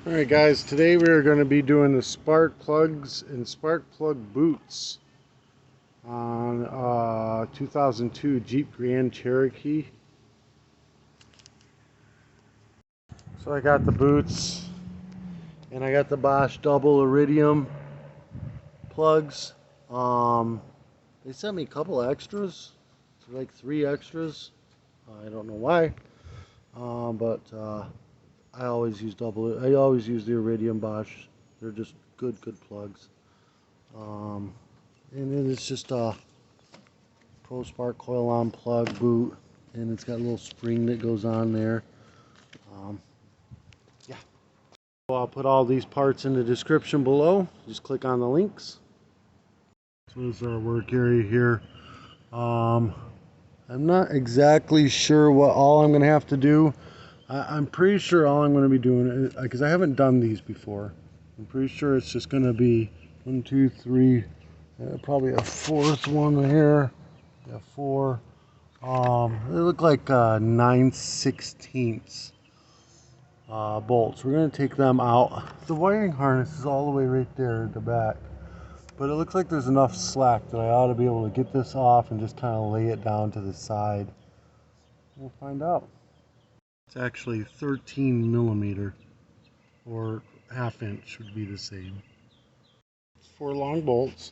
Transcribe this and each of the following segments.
Alright guys, today we are going to be doing the spark plugs and spark plug boots on 2002 Jeep Grand Cherokee. So I got the boots and I got the Bosch double iridium plugs. They sent me a couple extras, like 3 extras. I don't know why, but I always use the iridium Bosch. They're just good plugs. And then it's just a Pro Spark coil on plug boot, and it's got a little spring that goes on there. Yeah. So I'll put all these parts in the description below. Just click on the links. So this is our work area here. I'm not exactly sure what all I'm going to have to do. I'm pretty sure all I'm going to be doing, because I haven't done these before, I'm pretty sure it's just going to be 1, 2, 3, probably a 4th one here. Yeah, 4. They look like 9/16 bolts. We're going to take them out. The wiring harness is all the way right there at the back, but it looks like there's enough slack that I ought to be able to get this off and just kind of lay it down to the side. We'll find out. It's actually 13 millimeter, or 1/2 inch would be the same. 4 long bolts,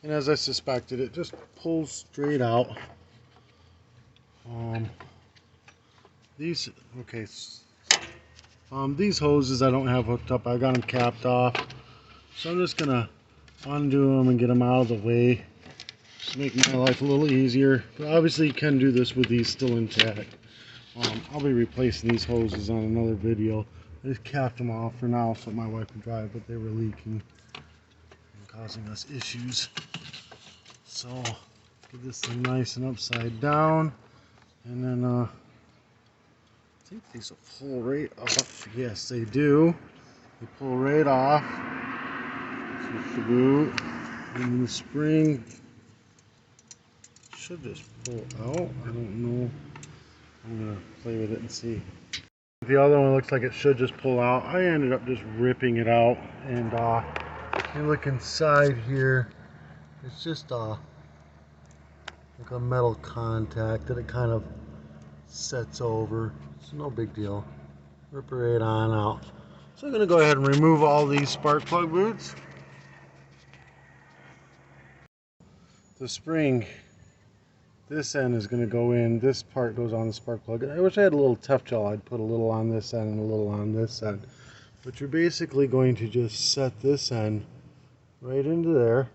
and as I suspected, it just pulls straight out. These hoses I don't have hooked up. I got them capped off, so I'm just gonna undo them and get them out of the way, just make my life a little easier. But obviously you can do this with these still intact. I'll be replacing these hoses on another video. I just capped them off for now so my wife can drive, but they were leaking and causing us issues. So get this thing nice and upside down, and then I think these will pull right off. Yes, they do. They pull right off. Switch the boot, and the spring should just pull out. I don't know. I'm gonna play with it and see. The other one looks like it should just pull out. I ended up just ripping it out, and you look inside here. It's just like a metal contact that it kind of sets over. It's no big deal. Rip it right on out. So I'm gonna go ahead and remove all these spark plug boots. The spring, this end is going to go in, this part goes on the spark plug. I wish I had a little tough gel. I'd put a little on this end and a little on this end. But you're basically going to just set this end right into there.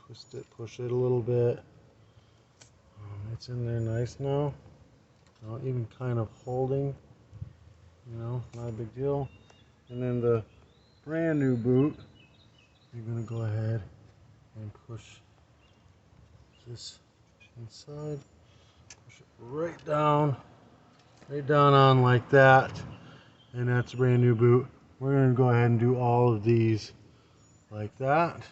Twist it, push it a little bit. It's in there nice now. Even kind of holding, not a big deal. And then the brand new boot, you're going to go ahead and push this inside, push it right down on like that, and that's a brand new boot. We're going to go ahead and do all of these like that.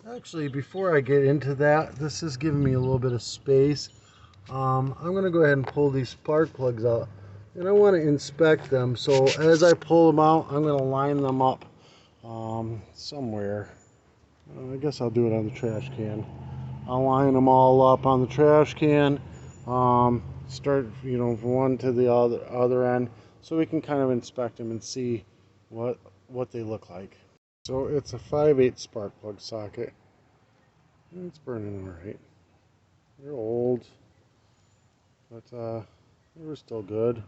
Actually, before I get into that, this is giving me a little bit of space. I'm going to go ahead and pull these spark plugs out, and I want to inspect them. So as I pull them out, I'm going to line them up somewhere. I guess I'll do it on the trash can. I'll line them all up on the trash can. Start, from one to the other end, so we can kind of inspect them and see what they look like. So it's a 5/8 spark plug socket. It's burning all right. They're old, but they were still good.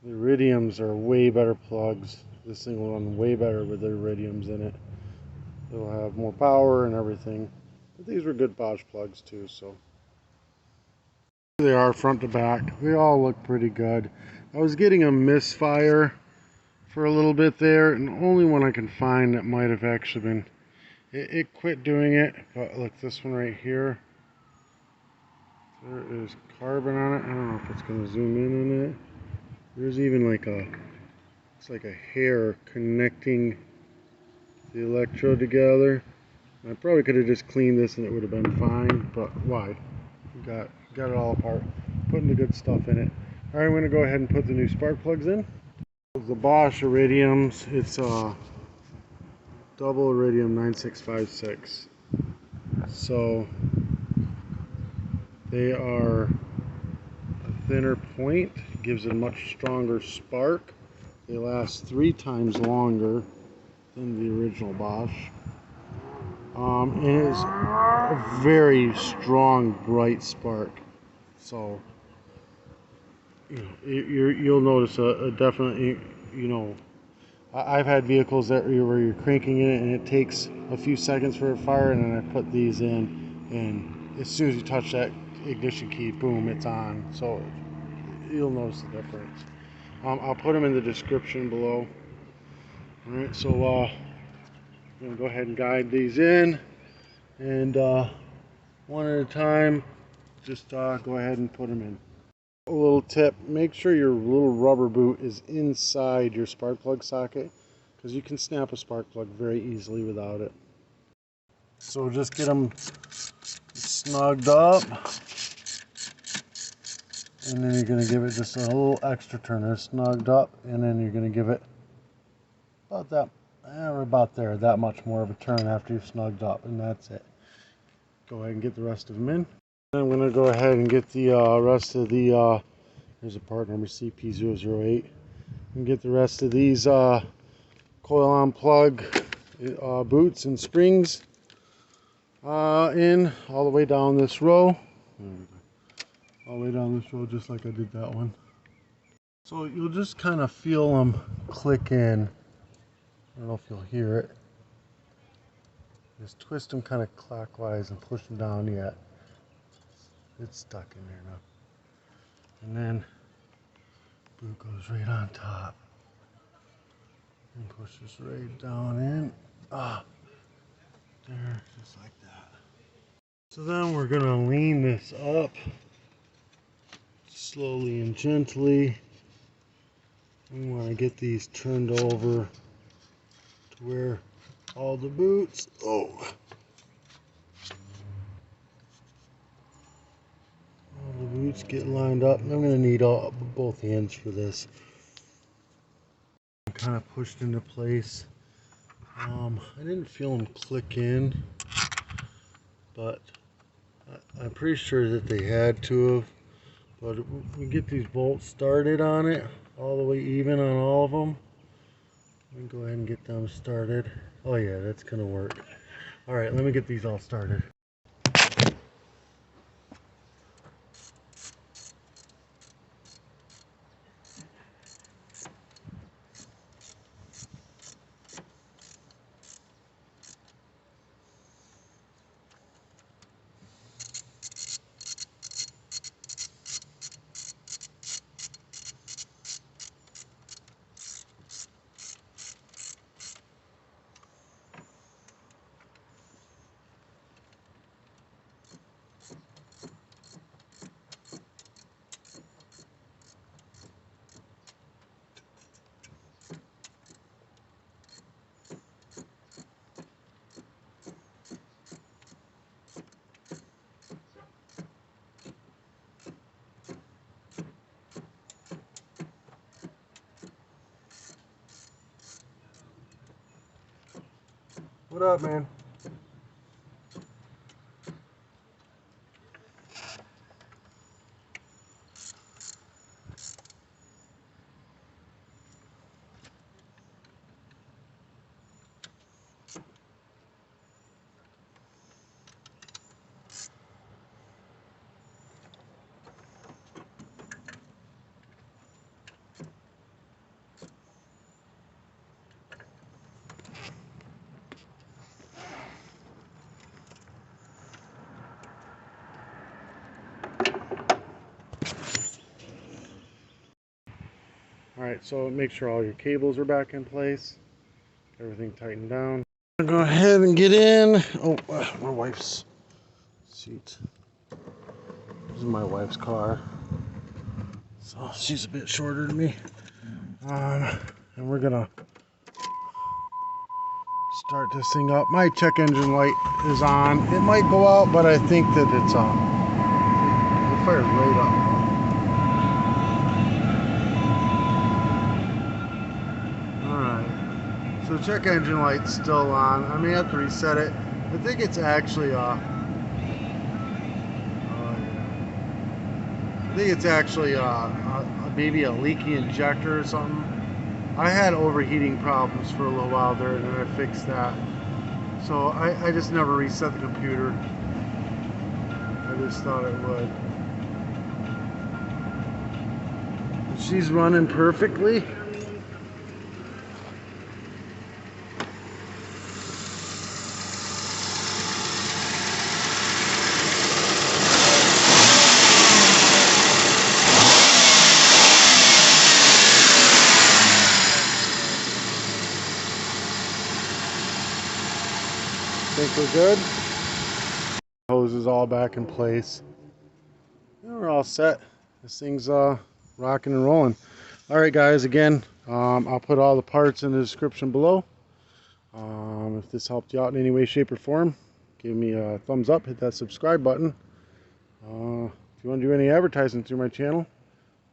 The iridiums are way better plugs. This thing will run way better with the iridiums in it. It'll have more power and everything. But these were good Bosch plugs too, so. Here they are front to back. They all look pretty good. I was getting a misfire for a little bit there, and the only one I can find that might have actually been, it quit doing it, but look, this one right here, there is carbon on it. I don't know if it's going to zoom in on it. There's even like it's like a hair connecting the electrode together. I probably could have just cleaned this and it would have been fine, but why? Got it all apart. Putting the good stuff in it. Alright, I'm going to go ahead and put the new spark plugs in. The Bosch Iridiums, it's a double Iridium 9656. So they are a thinner point, gives it a much stronger spark. They last 3 times longer than the original Bosch. And it is a very strong, bright spark. So you'll notice a definitely, I've had vehicles where you're cranking it and it takes a few seconds for a fire, and then I put these in, and as soon as you touch that ignition key, boom, it's on. So you'll notice the difference. I'll put them in the description below. Alright, so I'm going to go ahead and guide these in, and one at a time, just go ahead and put them in. A little tip, make sure your little rubber boot is inside your spark plug socket, because you can snap a spark plug very easily without it. So just get them snugged up, and then you're going to give it just a little extra turn. They're snugged up, and then you're going to give it about that much more of a turn after you've snugged up, and that's it. Go ahead and get the rest of them in. I'm going to go ahead and get the rest of the, here's a part number CP008, and get the rest of these coil on plug boots and springs in all the way down this row. All the way down this row, just like I did that one. So you'll just kind of feel them click in. I don't know if you'll hear it. Just twist them kind of clockwise and push them down. Yet it's stuck in there now. And then boot goes right on top and pushes right down in. There, just like that. So then we're gonna lean this up slowly and gently. We want to get these turned over to where all the boots, the boots get lined up. I'm going to need both hands for this. Kind of pushed into place. I didn't feel them click in, but I'm pretty sure that they had to have. But we get these bolts started on it, all the way even on all of them. Let me go ahead and get them started. Oh yeah, that's going to work. All right, let me get these all started. What up, man? Alright, so make sure all your cables are back in place. Everything tightened down. I'm gonna go ahead and get in. Oh, my wife's seat. This is my wife's car. So she's a bit shorter than me. And we're gonna start this thing up. My check engine light is on. It might go out, but I think that it's on. It fired right up. So check engine light's still on. I may have to reset it. I think it's actually maybe a leaky injector or something. I had overheating problems for a little while there, and then I fixed that. So I just never reset the computer. I just thought it would. She's running perfectly. Think we're good. Hose is all back in place. And we're all set. This thing's rocking and rolling. All right, guys. Again, I'll put all the parts in the description below. If this helped you out in any way, shape, or form, give me a thumbs up. Hit that subscribe button. If you want to do any advertising through my channel,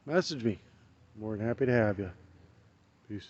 message me. More than happy to have you. Peace.